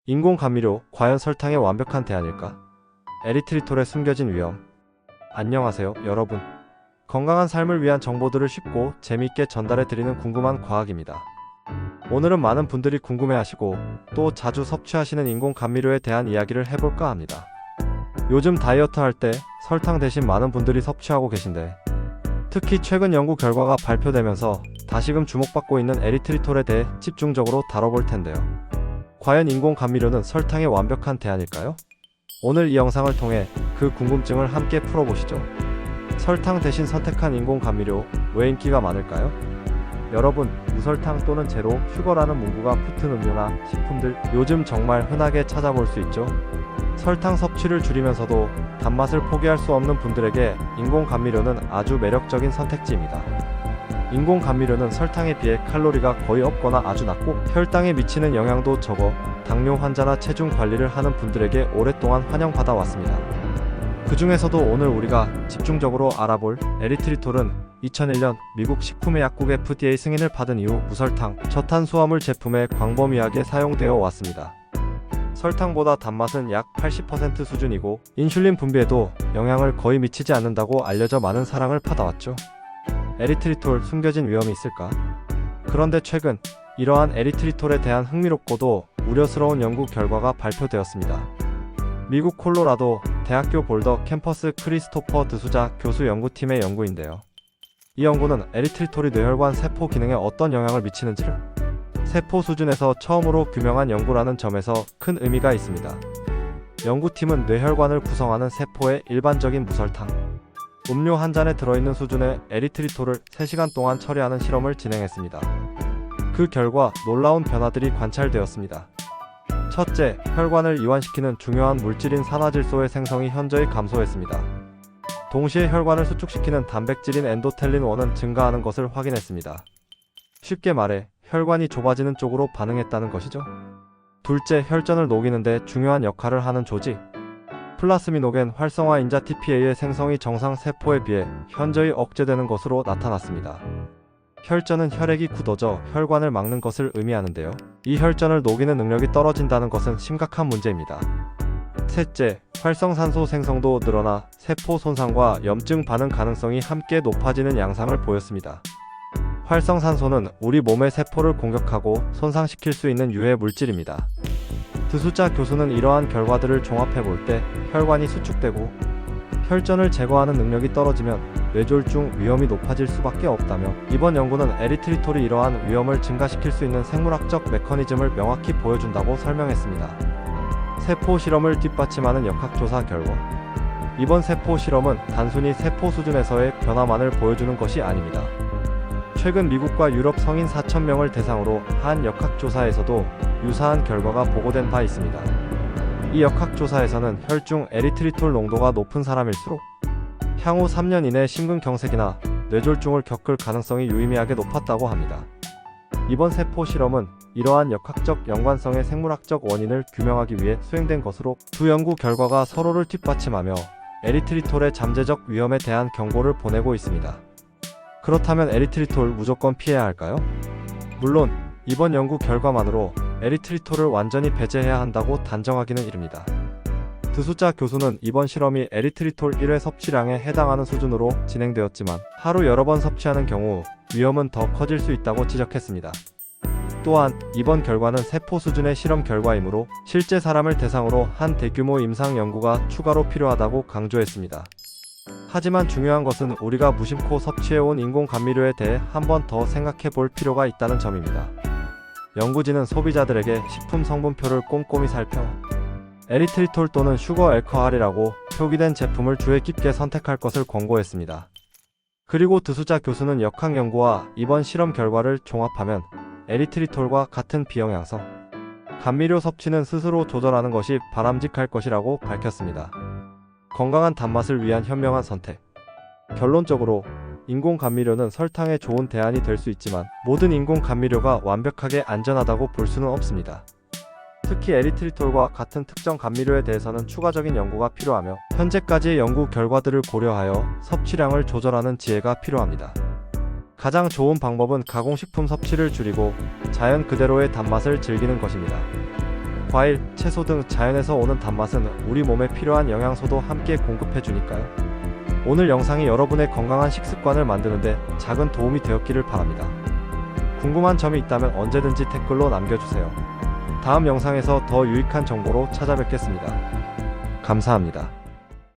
인공 감미료, 과연 설탕의 완벽한 대안일까? 에리트리톨의 숨겨진 위험. 안녕하세요, 여러분. 건강한 삶을 위한 정보들을 쉽고 재미있게 전달해 드리는 궁금한 과학입니다. 오늘은 많은 분들이 궁금해하시고 또 자주 섭취하시는 인공 감미료에 대한 이야기를 해볼까 합니다. 요즘 다이어트 할 때 설탕 대신 많은 분들이 섭취하고 계신데, 특히 최근 연구 결과가 발표되면서 다시금 주목받고 있는 에리트리톨에 대해 집중적으로 다뤄볼 텐데요. 과연 인공 감미료는 설탕의 완벽한 대안일까요? 오늘 이 영상을 통해 그 궁금증을 함께 풀어보시죠. 설탕 대신 선택한 인공 감미료, 왜 인기가 많을까요? 여러분, 무설탕 또는 제로 슈거라는 문구가 붙은 음료나 식품들, 요즘 정말 흔하게 찾아볼 수 있죠. 설탕 섭취를 줄이면서도 단맛을 포기할 수 없는 분들에게 인공 감미료는 아주 매력적인 선택지입니다. 인공 감미료는 설탕에 비해 칼로리가 거의 없거나 아주 낮고 혈당에 미치는 영향도 적어 당뇨 환자나 체중 관리를 하는 분들에게 오랫동안 환영받아 왔습니다. 그 중에서도 오늘 우리가 집중적으로 알아볼 에리트리톨은 2001년 미국 식품의약국 FDA 승인을 받은 이후 무설탕, 저탄수화물 제품에 광범위하게 사용되어 왔습니다. 설탕보다 단맛은 약 80% 수준이고 인슐린 분비에도 영향을 거의 미치지 않는다고 알려져 많은 사랑을 받아왔죠. 에리트리톨, 숨겨진 위험이 있을까? 그런데 최근 이러한 에리트리톨에 대한 흥미롭고도 우려스러운 연구 결과가 발표되었습니다. 미국 콜로라도 대학교 볼더 캠퍼스 크리스토퍼 드수자 교수 연구팀의 연구인데요. 이 연구는 에리트리톨이 뇌혈관 세포 기능에 어떤 영향을 미치는지를 세포 수준에서 처음으로 규명한 연구라는 점에서 큰 의미가 있습니다. 연구팀은 뇌혈관을 구성하는 세포의 일반적인 무설탕 음료 한 잔에 들어있는 수준의 에리트리톨을 3시간 동안 처리하는 실험을 진행했습니다. 그 결과 놀라운 변화들이 관찰되었습니다. 첫째, 혈관을 이완시키는 중요한 물질인 산화질소의 생성이 현저히 감소했습니다. 동시에 혈관을 수축시키는 단백질인 엔도텔린-1은 증가하는 것을 확인했습니다. 쉽게 말해 혈관이 좁아지는 쪽으로 반응했다는 것이죠. 둘째, 혈전을 녹이는 데 중요한 역할을 하는 조직 플라스미노겐 활성화 인자 TPA의 생성이 정상 세포에 비해 현저히 억제되는 것으로 나타났습니다. 혈전은 혈액이 굳어져 혈관을 막는 것을 의미하는데요. 이 혈전을 녹이는 능력이 떨어진다는 것은 심각한 문제입니다. 셋째, 활성산소 생성도 늘어나 세포 손상과 염증 반응 가능성이 함께 높아지는 양상을 보였습니다. 활성산소는 우리 몸의 세포를 공격하고 손상시킬 수 있는 유해 물질입니다. 드수자 교수는 이러한 결과들을 종합해 볼 때 혈관이 수축되고 혈전을 제거하는 능력이 떨어지면 뇌졸중 위험이 높아질 수밖에 없다며, 이번 연구는 에리트리톨이 이러한 위험을 증가시킬 수 있는 생물학적 메커니즘을 명확히 보여준다고 설명했습니다. 세포 실험을 뒷받침하는 역학조사 결과. 이번 세포 실험은 단순히 세포 수준에서의 변화만을 보여주는 것이 아닙니다. 최근 미국과 유럽 성인 4,000명을 대상으로 한 역학조사에서도 유사한 결과가 보고된 바 있습니다. 이 역학조사에서는 혈중 에리트리톨 농도가 높은 사람일수록 향후 3년 이내 심근경색이나 뇌졸중을 겪을 가능성이 유의미하게 높았다고 합니다. 이번 세포 실험은 이러한 역학적 연관성의 생물학적 원인을 규명하기 위해 수행된 것으로 두 연구 결과가 서로를 뒷받침하며 에리트리톨의 잠재적 위험에 대한 경고를 보내고 있습니다. 그렇다면 에리트리톨 무조건 피해야 할까요? 물론 이번 연구 결과만으로 에리트리톨을 완전히 배제해야 한다고 단정하기는 이릅니다. 드수자 교수는 이번 실험이 에리트리톨 1회 섭취량에 해당하는 수준으로 진행되었지만 하루 여러 번 섭취하는 경우 위험은 더 커질 수 있다고 지적했습니다. 또한 이번 결과는 세포 수준의 실험 결과이므로 실제 사람을 대상으로 한 대규모 임상 연구가 추가로 필요하다고 강조했습니다. 하지만 중요한 것은 우리가 무심코 섭취해온 인공 감미료에 대해 한 번 더 생각해 볼 필요가 있다는 점입니다. 연구진은 소비자들에게 식품 성분표를 꼼꼼히 살펴 에리트리톨 또는 슈거 알코올이라고 표기된 제품을 주의 깊게 선택할 것을 권고했습니다. 그리고 드수자 교수는 역학 연구와 이번 실험 결과를 종합하면 에리트리톨과 같은 비영양성 감미료 섭취는 스스로 조절하는 것이 바람직할 것이라고 밝혔습니다. 건강한 단맛을 위한 현명한 선택. 결론적으로 인공 감미료는 설탕에 좋은 대안이 될 수 있지만 모든 인공 감미료가 완벽하게 안전하다고 볼 수는 없습니다. 특히 에리트리톨과 같은 특정 감미료에 대해서는 추가적인 연구가 필요하며 현재까지의 연구 결과들을 고려하여 섭취량을 조절하는 지혜가 필요합니다. 가장 좋은 방법은 가공식품 섭취를 줄이고 자연 그대로의 단맛을 즐기는 것입니다. 과일, 채소 등 자연에서 오는 단맛은 우리 몸에 필요한 영양소도 함께 공급해 주니까요. 오늘 영상이 여러분의 건강한 식습관을 만드는데 작은 도움이 되었기를 바랍니다. 궁금한 점이 있다면 언제든지 댓글로 남겨주세요. 다음 영상에서 더 유익한 정보로 찾아뵙겠습니다. 감사합니다.